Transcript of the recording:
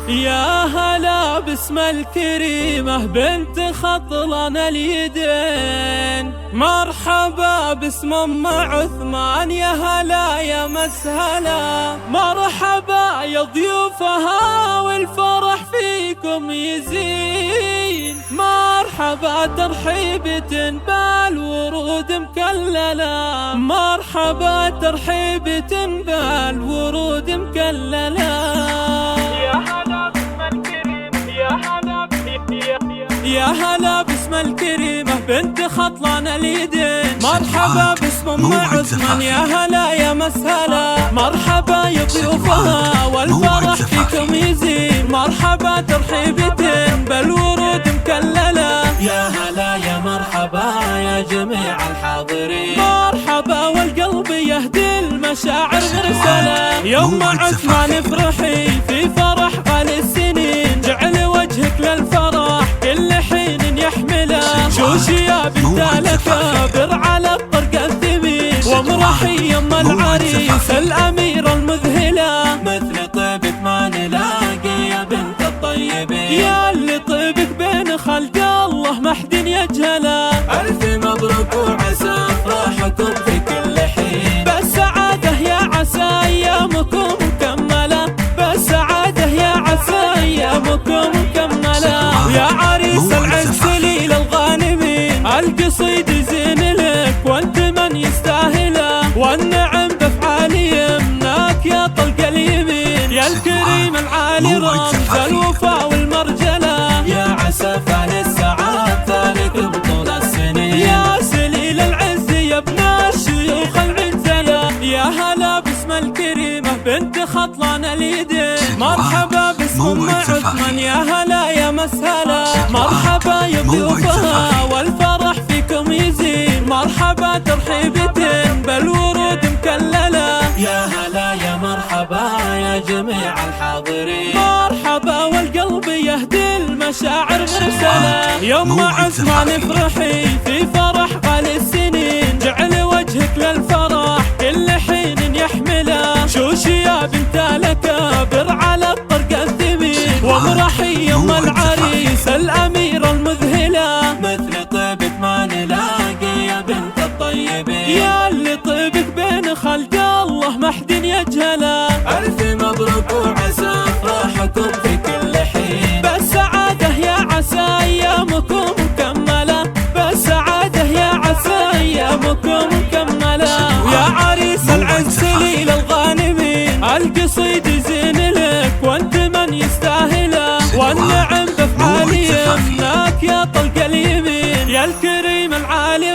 يا هلا باسم الكريمة بنت خطلان اليدين، مرحبا باسم ام عثمان، يا هلا يا مسهلا، مرحبا يا ضيوفها والفرح فيكم يزين، مرحبا ترحيبة بالورود مكللة، مرحبا ترحيبة بالورود مكللة. يا هلا باسم الكريمة بنت خطلان اليدين، مرحبا باسم ام عثمان، يا هلا يا مسهلا، مرحبا يا ضيوفها والفرح فيكم يزين، مرحبا ترحيبة بالورود مكللة. يا هلا يا مرحبا يا جميع الحاضرين، مرحبا والقلب يهدي المشاعر مرسلة، يا ام عثمان افرحي في فرح غالي السنين، جعل وجهك للفرح كل حين يحمله، شوشي يا بنت الأكابر على الطرق الثمين، وامرحي يم العريس الأميرة المذهلة، مثل طيبك ما نلاقي يا بنت الطيبين، يا اللي طيبك بين خلق الله ما حد يجهله، ألف مبروك وعسى أفراحكم في كل حين، بالسعادة يا عسى أيامكم مكملة، بالسعادة يا عسى أيامكم مكملة، يا عريس العز سليل الغانمين، القصيد يزين لك وانت من يستاهله، والنعم بافعال يمناك يا طلق اليمين، يا الكريم العالي رمز الوفاء والمرجله، يا عسى فعل السعاد ذلك بطول السنين، يا سليل العز يا ابن الشيوخ المعتله، يا هلا باسم الكريمه بنت خطلان اليدين، مرحبا باسم ام عثمان، يا هلا يا مسهلا، مرحبا يا ضيوفها والفرح فيكم يزين، مرحبا ترحيبة بالورود مكللة، يا هلا يا مرحبا يا جميع الحاضرين، مرحبا والقلب يهدي المشاعر مرسلة، يا ام عثمان افرحي في فرح غالي السنين، جعل وجهك للفرح كل حين يحمله، شوشي يا بنت الأكابر على الطرق الثمين، وامرحي يم العريس الأميرة المذهلة، مثل طيبك ما نلاقي يا بنت الطيبين، يا اللي طيبك بين خلق الله ما حد يجهله، ألف مبروك وعسى أفراحكم في كل حين، بالسعادة يا عسى أيامكم مكملة، بالسعادة يا عسى أيامكم مكملة، يا عريس العز سليل الغانمين، القصيد يزين لك وانت من يستاهله، والنعم بافعال يمناك يا طلق اليمين، يا الكريم العالي